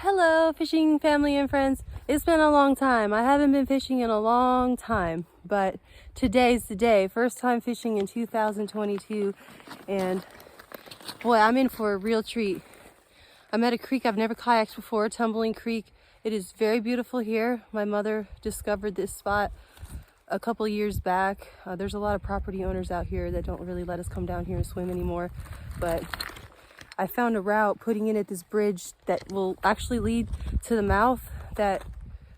Hello, fishing family and friends. It's been a long time. I haven't been fishing in a long time, but today's the day. First time fishing in 2022, and boy, I'm in for a real treat. I'm at a creek I've never kayaked before, Tumbling Creek. It is very beautiful here. My mother discovered this spot a couple years back. There's a lot of property owners out here that don't really let us come down here and swim anymore, but I found a route putting in at this bridge that will actually lead to the mouth that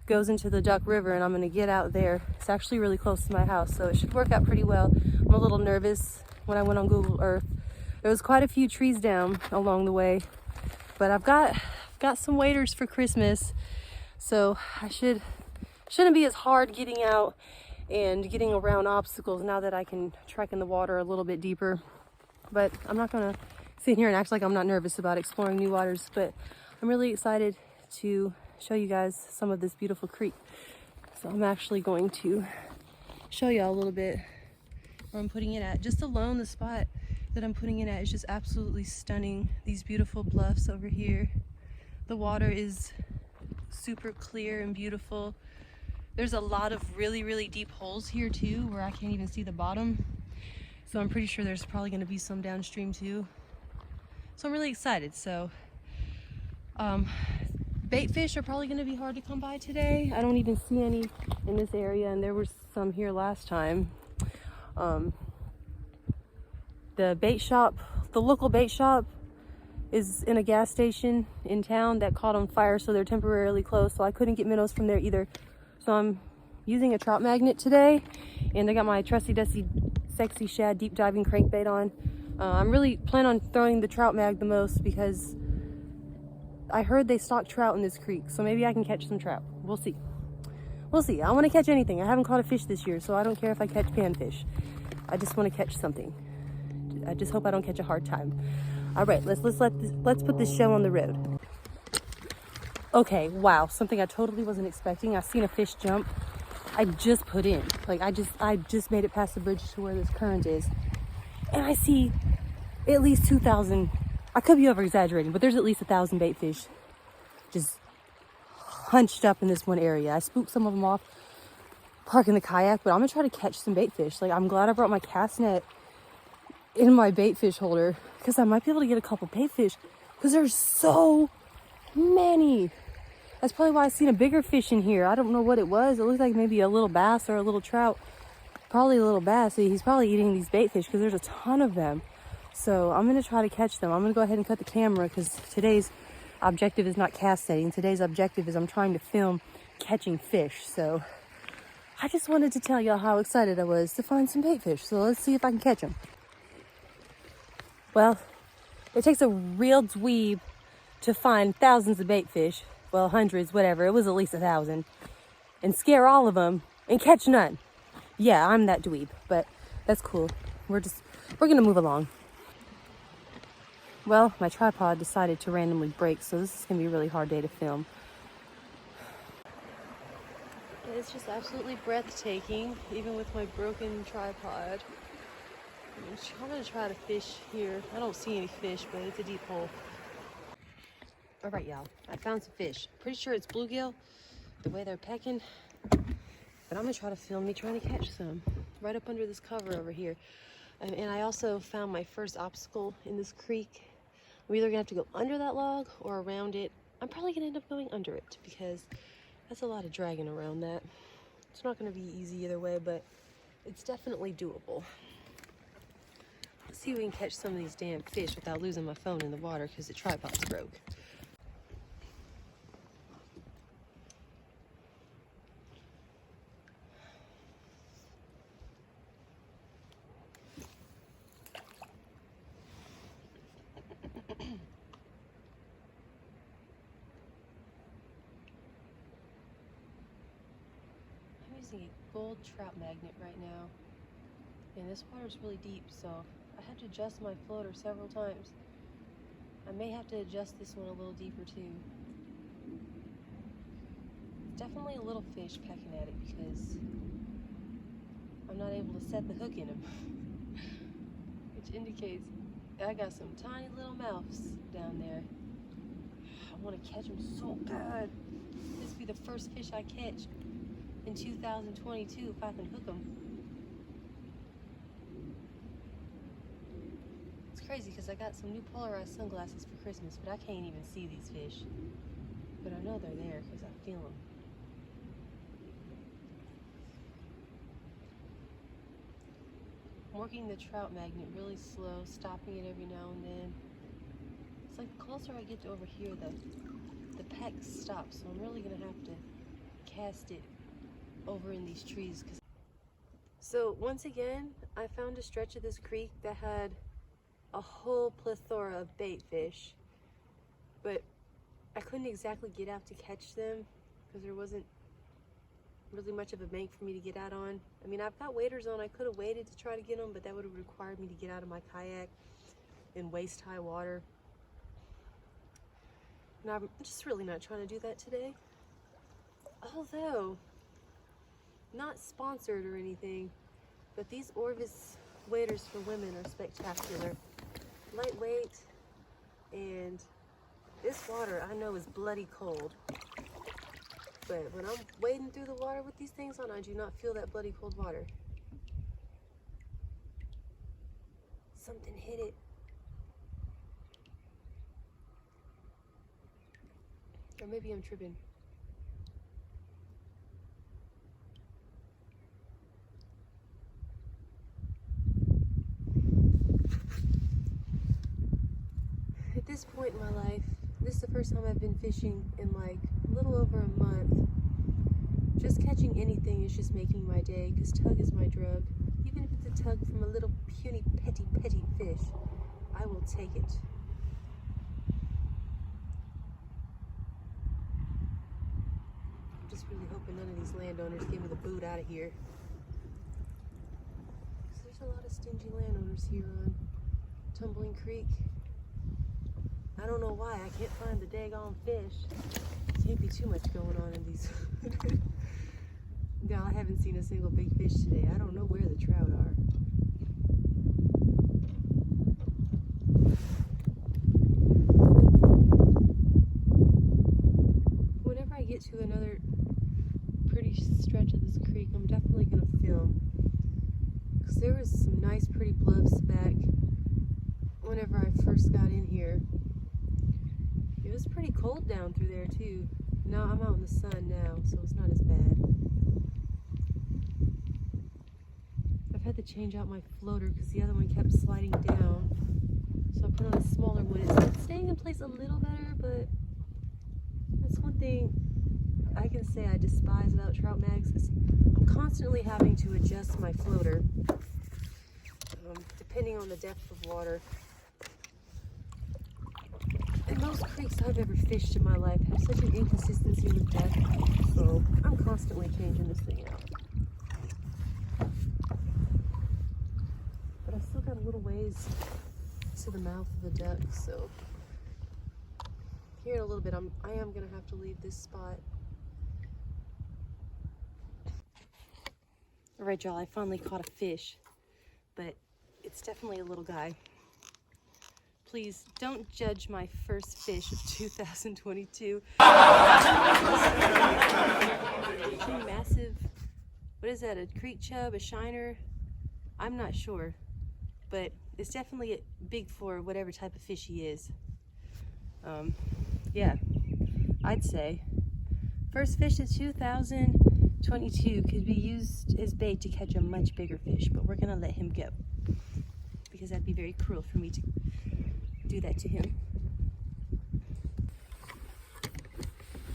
goes into the Duck River, and I'm going to get out there. It's actually really close to my house, so it should work out pretty well. I'm a little nervous. When I went on Google Earth, there was quite a few trees down along the way, but I've got some waders for Christmas, so I shouldn't be as hard getting out and getting around obstacles now that I can trek in the water a little bit deeper. But I'm not going to sit here and act like I'm not nervous about exploring new waters, but I'm really excited to show you guys some of this beautiful creek. So I'm actually going to show y'all a little bit where I'm putting it at. Just alone, the spot that I'm putting it at is just absolutely stunning. These beautiful bluffs over here. The water is super clear and beautiful. There's a lot of really, really deep holes here too, where I can't even see the bottom. So I'm pretty sure there's probably gonna be some downstream too. So I'm really excited. So bait fish are probably going to be hard to come by today. I don't even see any in this area, and there were some here last time. The bait shop, the local bait shop, is in a gas station in town that caught on fire, so they're temporarily closed, so I couldn't get minnows from there either. So I'm using a trout magnet today, and I got my trusty dusty sexy shad deep diving crankbait on. I'm really planning on throwing the trout mag the most because I heard they stock trout in this creek, so maybe I can catch some trout. We'll see. We'll see. I want to catch anything. I haven't caught a fish this year, so I don't care if I catch panfish. I just want to catch something. I just hope I don't catch a hard time. All right, let's put this show on the road. Okay, wow, something I totally wasn't expecting. I seen a fish jump. I just put in, like I just made it past the bridge to where this current is, and I see at least 2,000. I could be over exaggerating, but there's at least 1,000 bait fish just hunched up in this one area. I spooked some of them off parking the kayak, but I'm gonna try to catch some bait fish. Like, I'm glad I brought my cast net in my bait fish holder because I might be able to get a couple bait fish because there's so many. That's probably why I seen a bigger fish in here. I don't know what it was. It looked like maybe a little bass or a little trout. Probably a little bass. He's probably eating these bait fish because there's a ton of them. So I'm going to try to catch them. I'm going to go ahead and cut the camera because today's objective is not cast setting. Today's objective is I'm trying to film catching fish. So I just wanted to tell y'all how excited I was to find some bait fish. So let's see if I can catch them. Well, it takes a real dweeb to find thousands of bait fish. Well, hundreds, whatever. It was at least 1,000. And scare all of them and catch none. Yeah, I'm that dweeb, but that's cool. We're going to move along. Well, my tripod decided to randomly break, so this is going to be a really hard day to film. It's just absolutely breathtaking, even with my broken tripod. I'm going to try to fish here. I don't see any fish, but it's a deep hole. All right, y'all. I found some fish. Pretty sure it's bluegill, the way they're pecking. But I'm going to try to film me trying to catch some right up under this cover over here. And I also found my first obstacle in this creek. I'm either gonna have to go under that log or around it. I'm probably gonna end up going under it because that's a lot of dragging around that. It's not gonna be easy either way, but it's definitely doable. Let's see if we can catch some of these damn fish without losing my phone in the water because the tripod's broke. A gold trout magnet right now, and this water is really deep, so I had to adjust my floater several times. I may have to adjust this one a little deeper too. It's definitely a little fish pecking at it because I'm not able to set the hook in him, which indicates I got some tiny little mouths down there. want to catch them so bad. This will be the first fish I catch in 2022 if I can hook them. It's crazy because I got some new polarized sunglasses for Christmas, but I can't even see these fish. But I know they're there because I feel them. I'm working the trout magnet really slow, stopping it every now and then. It's like the closer I get to over here, the peck stops, so I'm really gonna have to cast it over in these trees. So once again, I found a stretch of this creek that had a whole plethora of bait fish, but I couldn't exactly get out to catch them because there wasn't really much of a bank for me to get out on. I mean, I've got waders on. I could have waited to try to get them, but that would have required me to get out of my kayak in waist-high water. And I'm just really not trying to do that today. Although, not sponsored or anything, but these Orvis waders for women are spectacular. Lightweight, and this water I know is bloody cold. But when I'm wading through the water with these things on, I do not feel that bloody cold water. Something hit it. Or maybe I'm tripping. At this point in my life, this is the first time I've been fishing in like a little over a month. Just catching anything is just making my day, because tug is my drug. Even if it's a tug from a little puny, petty fish, I will take it. I'm just really hoping none of these landowners give me the boot out of here. Because there's a lot of stingy landowners here on Tumbling Creek. I don't know why, I can't find the daggone fish. Can't be too much going on in these. No, I haven't seen a single big fish today. I don't know where the trout are. Whenever I get to another pretty stretch of this creek, I'm definitely going to film. Because there was some nice pretty bluffs back whenever I first got in here. It was pretty cold down through there too. Now I'm out in the sun now, so it's not as bad. I've had to change out my floater because the other one kept sliding down. So I put on a smaller one. It's staying in place a little better, but that's one thing I can say I despise about trout mags, is I'm constantly having to adjust my floater depending on the depth of water. And most creeks I've ever fished in my life have such an inconsistency with depth, so I'm constantly changing this thing out. But I still got a little ways to the mouth of the duck, so here in a little bit I am going to have to leave this spot. Alright y'all, I finally caught a fish, but it's definitely a little guy. Please don't judge my first fish of 2022. Massive, what is that, a creek chub, a shiner? I'm not sure, but it's definitely big for whatever type of fish he is. Yeah, I'd say. First fish of 2022 could be used as bait to catch a much bigger fish, but we're gonna let him go, because that'd be very cruel for me to do that to him.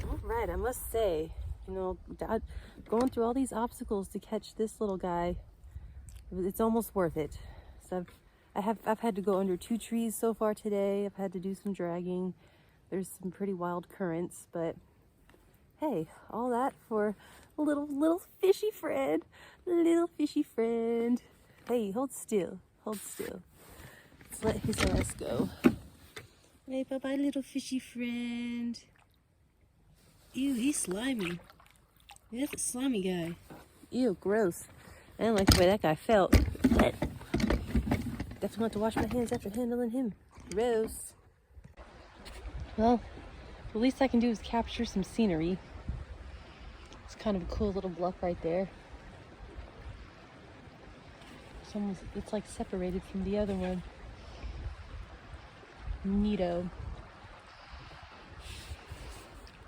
All right, I must say, you know, going through all these obstacles to catch this little guy, it's almost worth it. So I've had to go under 2 trees so far today. I've had to do some dragging. There's some pretty wild currents, but hey, all that for a little fishy friend. Little fishy friend. Hey, hold still. Hold still. Let's let his ass go. Hey, bye-bye, little fishy friend. Ew, he's slimy. That's a slimy guy. Ew, gross. I don't like the way that guy felt. But definitely have to wash my hands after handling him. Gross. Well, The least I can do is capture some scenery. It's kind of a cool little bluff right there. It's like separated from the other one. Neato.